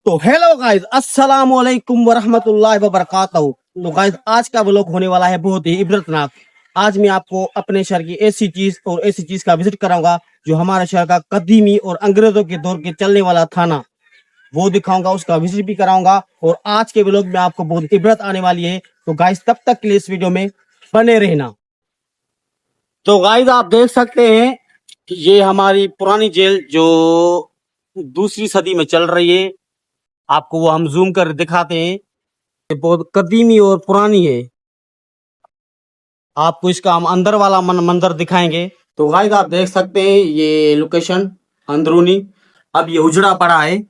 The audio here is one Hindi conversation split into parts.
तो हेलो गाइस, अस्सलाम वालेकुम वरहमतुल्लाहि वबरकातुहू। तो गाइस, आज का व्लॉग होने वाला है बहुत ही इबरतनाक। आज मैं आपको अपने शहर की ऐसी चीज का विजिट कराऊंगा जो हमारे शहर का कदीमी और अंग्रेजों के दौर के चलने वाला था ना, वो दिखाऊंगा, उसका विजिट भी कराऊंगा। और आज के व्लॉग में आपको बहुत इबरत आने वाली है। तो गाइस, तब तक के लिए इस वीडियो में बने रहना। तो गाइस, आप देख सकते हैं कि ये हमारी पुरानी जेल जो दूसरी सदी में चल रही है। आपको वो हम जूम कर दिखाते हैं। ये बहुत कदीमी और पुरानी है। आपको इसका हम अंदर वाला मंजर दिखाएंगे। तो गाइस, आप देख सकते हैं ये लोकेशन अंदरूनी। अब ये उजड़ा पड़ा है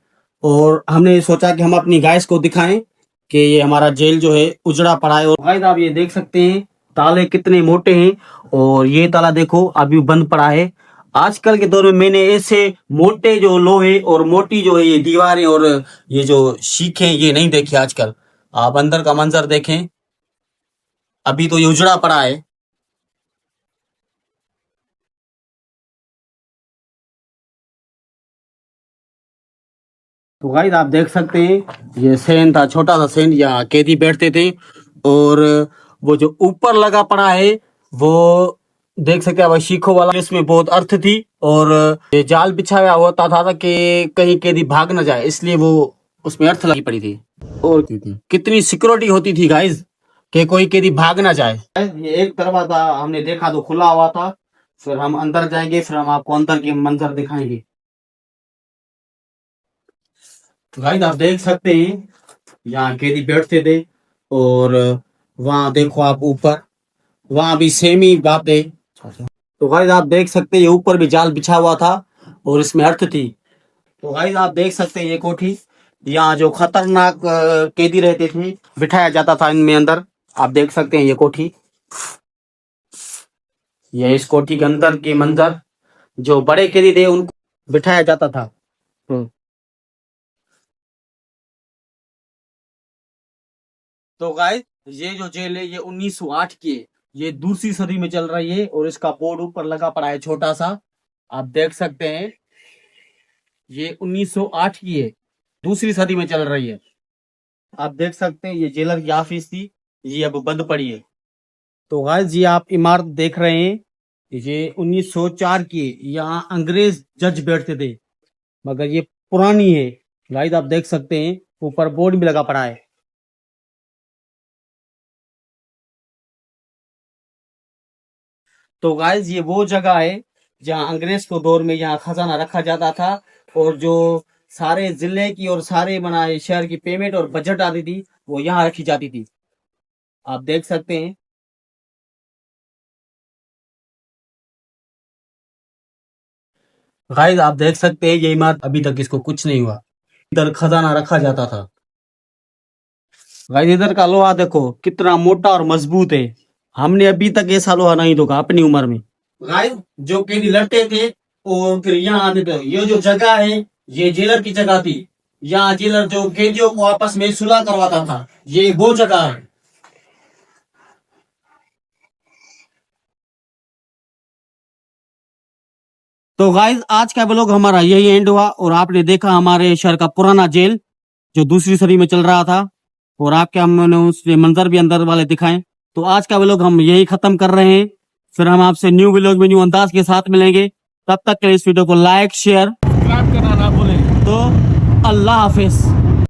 और हमने सोचा कि हम अपनी गाइस को दिखाएं कि ये हमारा जेल जो है उजड़ा पड़ा है। और गाइस, आप ये देख सकते हैं ताले कितने मोटे हैं। और ये ताला देखो अभी बंद पड़ा है। आजकल के दौर में मैंने ऐसे मोटे जो लोहे और मोटी जो है ये दीवारें और ये जो शीखें ये नहीं देखी आजकल। आप अंदर का मंजर देखें, अभी तो ये उजड़ा पड़ा है। तो गाइस, आप देख सकते हैं ये सेन था, छोटा सा सेन, यहाँ कैदी बैठते थे। और वो जो ऊपर लगा पड़ा है वो देख सकते हैं भाई, शीखों वाला, इसमें बहुत अर्थ थी। और ये जाल बिछाया होता था कि कहीं कैदी भाग ना जाए, इसलिए वो उसमें अर्थ लगी पड़ी थी। और कितनी सिक्योरिटी होती थी गाइस कि कोई कैदी भाग ना जाए। ये एक दरवाजा हमने देखा तो खुला हुआ था। फिर हम अंदर जाएंगे, फिर हम आपको अंदर के मंजर दिखाएंगे। तो गाइस, आप देख सकते हैं यहाँ कैदी बैठते थे। और वहां देखो आप ऊपर, वहां भी सेम ही बात है। तो गाइस, आप देख सकते हैं ये ऊपर भी जाल बिछा हुआ था और इसमें अर्थ थी। तो गाइस, आप देख सकते हैं ये कोठी, यहाँ जो खतरनाक कैदी रहते थे बिठाया जाता था इनमें अंदर। आप देख सकते हैं ये कोठी, ये इस कोठी के अंदर के मंजर, जो बड़े कैदी थे उनको बिठाया जाता था। तो गाइस, ये जो जेल है ये 1908 की है। ये दूसरी सदी में चल रही है और इसका बोर्ड ऊपर लगा पड़ा है छोटा सा। आप देख सकते हैं ये 1908 की है, दूसरी सदी में चल रही है। आप देख सकते हैं ये जेलर की ऑफिस थी, ये अब बंद पड़ी है। तो गाइस, ये आप इमारत देख रहे हैं, ये 1904 की है। यहाँ अंग्रेज जज बैठते थे, मगर ये पुरानी है। गाइस, आप देख सकते हैं ऊपर बोर्ड भी लगा पड़ा है। तो गाइस, ये वो जगह है जहाँ अंग्रेज को दौर में यहाँ खजाना रखा जाता था। और जो सारे जिले की और सारे बनाए शहर की पेमेंट और बजट आती थी वो यहाँ रखी जाती थी। आप देख सकते हैं। गाइस, आप देख सकते हैं ये इमारत अभी तक इसको कुछ नहीं हुआ, इधर खजाना रखा जाता था। गाइस, इधर का लोहा देखो कितना मोटा और मजबूत है। हमने अभी तक ऐसा लोहा नहीं देखा अपनी उम्र में। गाइस, जो कैदी लड़ते थे और फिर यहाँ आते थे, ये जो जगह है ये जेलर की जगह थी। यहाँ जेलर जो कैदियों को आपस में सुलह करवाता था, ये वो जगह है। तो गाइस, आज का ब्लॉग हमारा यही एंड हुआ और आपने देखा हमारे शहर का पुराना जेल जो दूसरी सदी में चल रहा था। और आपके हमने उसके मंजर भी अंदर वाले दिखाएं। तो आज का व्लॉग हम यही खत्म कर रहे हैं। फिर हम आपसे न्यू व्लॉग में न्यू अंदाज के साथ मिलेंगे। तब तक के लिए इस वीडियो को लाइक शेयर सब्सक्राइब करना ना भूलें। तो अल्लाह हाफिज।